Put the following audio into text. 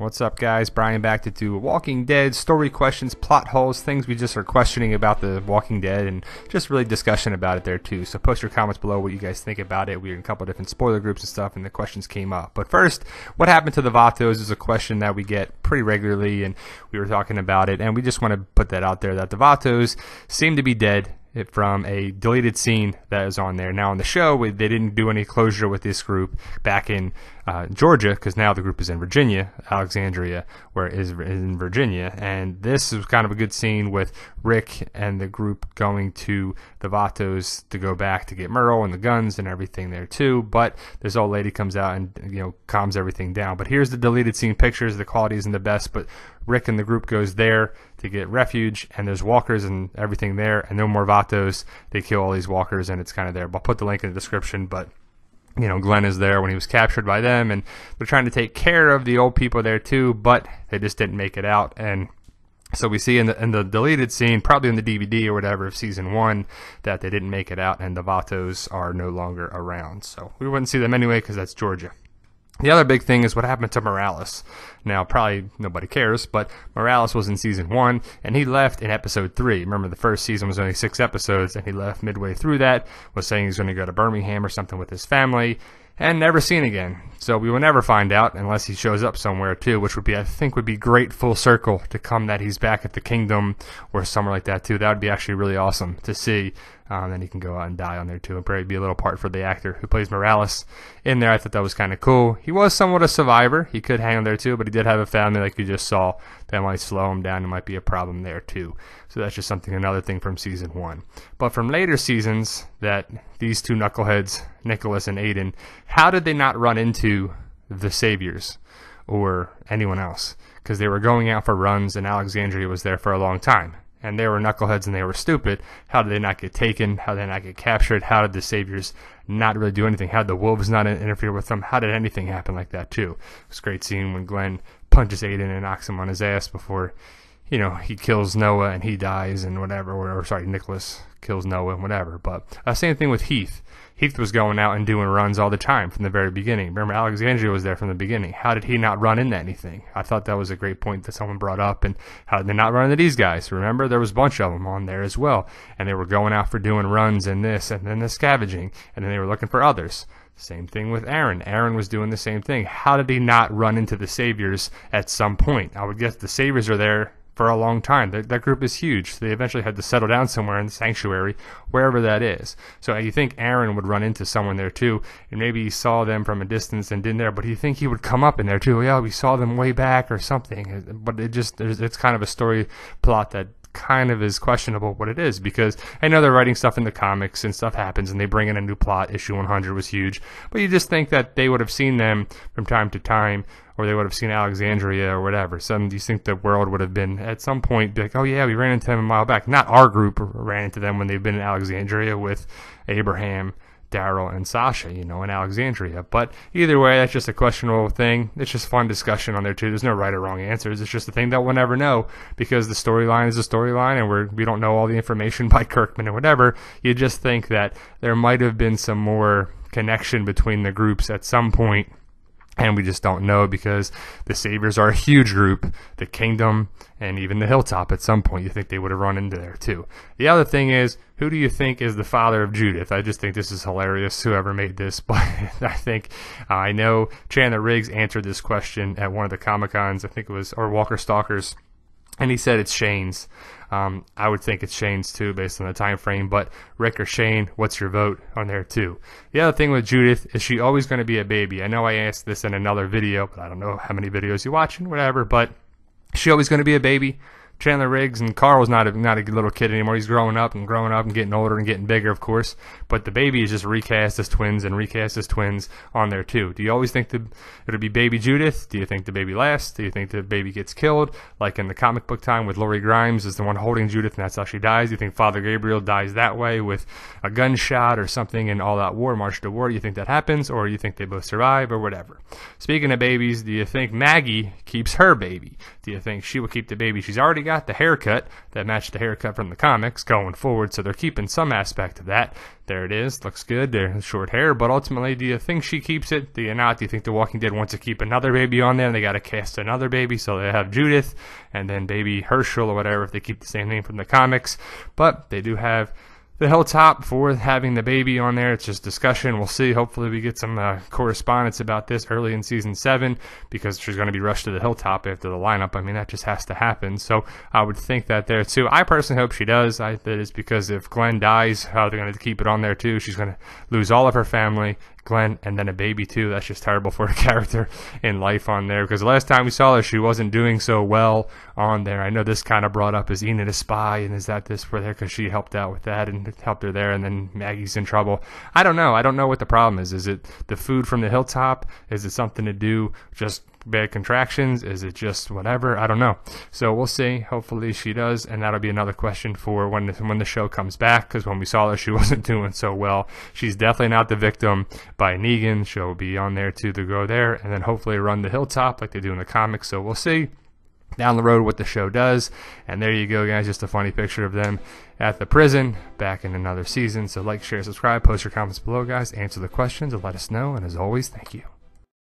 What's up, guys? Brian back to do Walking Dead story questions, plot holes, things we just are questioning about the Walking Dead, and just really discussion about it there too. So post your comments below what you guys think about it. We're in a couple different spoiler groups and stuff, and the questions came up. But first, what happened to the Vatos is a question that we get pretty regularly, and we were talking about it, and we just want to put that out there that the Vatos seem to be dead from a deleted scene that is on there. Now on the show, they didn't do any closure with this group back in Georgia, because now the group is in Virginia, Alexandria, where it is in Virginia, and this is kind of a good scene with Rick and the group going to the Vatos to go back to get Merle and the guns and everything there too. But this old lady comes out and calms everything down. But here's the deleted scene pictures. The quality isn't the best, but Rick and the group goes there to get refuge, and there's walkers and everything there, and no more Vatos. They kill all these walkers, and it's kind of there. I'll put the link in the description, but Glenn is there when he was captured by them, and they're trying to take care of the old people there too, but they just didn't make it out. And so we see in the deleted scene, probably in the DVD or whatever of season 1, that they didn't make it out, and the Vatos are no longer around. So we wouldn't see them anyway, because that's Georgia. The other big thing is what happened to Morales. Now, probably nobody cares, but Morales was in season 1, and he left in episode 3. Remember, the first season was only 6 episodes, and he left midway through that, was saying he's going to go to Birmingham or something with his family, and never seen again. So we will never find out unless he shows up somewhere too, which would be, I think, would be great full circle to come that he's back at the Kingdom or somewhere like that too. That would be actually really awesome to see. Then he can go out and die on there too, and probably be a little part for the actor who plays Morales in there. I thought that was kind of cool. He was somewhat a survivor. He could hang on there too, but he did have a family, like you just saw. That might slow him down. It might be a problem there too. So that's just another thing from season 1. But from later seasons, that these two knuckleheads, Nikolas and Hayden, how did they not run into the Saviors or anyone else? Because they were going out for runs, and Alexandria was there for a long time. And they were knuckleheads and they were stupid. How did they not get taken? How did they not get captured? How did the Saviors not really do anything? How did the wolves not interfere with them? How did anything happen like that too? It's a great scene when Glenn punches Hayden and knocks him on his ass before, he kills Noah and he dies and whatever. Or sorry, Nicholas kills Noah and whatever. But same thing with Heath. Heath was going out and doing runs all the time from the very beginning. Remember, Alexandria was there from the beginning. How did he not run into anything? I thought that was a great point that someone brought up. And how did they not run into these guys? Remember, there was a bunch of them on there as well. And they were going out for doing runs and this, and then the scavenging. And then they were looking for others. Same thing with Aaron. Aaron was doing the same thing. How did he not run into the Saviors at some point? I would guess the Saviors are there for a long time. That group is huge. They eventually had to settle down somewhere in the sanctuary, wherever that is. So you think Aaron would run into someone there too, and maybe he saw them from a distance and didn't there, but you think he would come up in there too. Yeah, we saw them way back or something. But it's kind of a story plot that kind of is questionable what it is, because I know they're writing stuff in the comics and stuff happens and they bring in a new plot. Issue 100 was huge, but you just think that they would have seen them from time to time, or they would have seen Alexandria or whatever. So you think the world would have been at some point be like, oh yeah, we ran into them a while back. Not our group ran into them when they've been in Alexandria with Abraham, Daryl, and Sasha, in Alexandria. But either way, that's just a questionable thing. It's just fun discussion on there too. There's no right or wrong answers. It's just a thing that we'll never know, because the storyline is a storyline, and we don't know all the information by Kirkman or whatever. You just think that there might have been some more connection between the groups at some point, and we just don't know, because the Saviors are a huge group, the Kingdom, and even the Hilltop at some point. You think they would have run into there too. The other thing is, who do you think is the father of Judith? I just think this is hilarious, whoever made this, but I know Chandler Riggs answered this question at one of the Comic-Cons, I think it was, or Walker Stalkers, and he said it's Shane's. I would think it's Shane's too, based on the time frame. But Rick or Shane, what's your vote on there too? The other thing with Judith, is she always going to be a baby? I know I asked this in another video, but I don't know how many videos you're watching, whatever. But is she always going to be a baby? Chandler Riggs, and Carl's not a little kid anymore. He's growing up and getting older and getting bigger, of course. But the baby is just recast as twins on there too. Do you always think it'll be baby Judith? Do you think the baby lasts? Do you think the baby gets killed? Like in the comic book time with Lori Grimes is the one holding Judith, and that's how she dies. Do you think Father Gabriel dies that way with a gunshot or something in All Out War, March to War? Do you think that happens, or do you think they both survive, or whatever? Speaking of babies, do you think Maggie keeps her baby? Do you think she will keep the baby she's already already got the haircut that matched the haircut from the comics going forward, so they're keeping some aspect of that. There it is. Looks good. They're short hair, but ultimately, do you think she keeps it? Do you not? Do you think The Walking Dead wants to keep another baby on there, and they got to cast another baby, so they have Judith and then baby Herschel or whatever if they keep the same name from the comics? But they do have the Hilltop for having the baby on there. It's just discussion. We'll see. Hopefully we get some correspondence about this early in season 7, because she's going to be rushed to the Hilltop after the lineup. I mean, that just has to happen. So I would think that there too. I personally hope she does. That is because if Glenn dies, how they're going to keep it on there too. She's going to lose all of her family, Glenn, and then a baby too. That's just terrible for a character in life on there, because the last time we saw her, she wasn't doing so well on there. I know this kind of brought up, is Enid a spy, and is that this for there because she helped out with that and helped her there, and then Maggie's in trouble. I don't know what the problem is. Is it the food from the Hilltop? Is it something to do just bad contractions? Is it just whatever? I don't know. So we'll see. Hopefully she does, and that'll be another question for when the show comes back, because when we saw her, she wasn't doing so well. She's definitely not the victim by Negan. She'll be on there too to go there, and then hopefully run the Hilltop like they do in the comics. So we'll see down the road what the show does. And there you go, guys, just a funny picture of them at the prison back in another season. So like, share, subscribe, post your comments below, guys, answer the questions and let us know. And as always, thank you.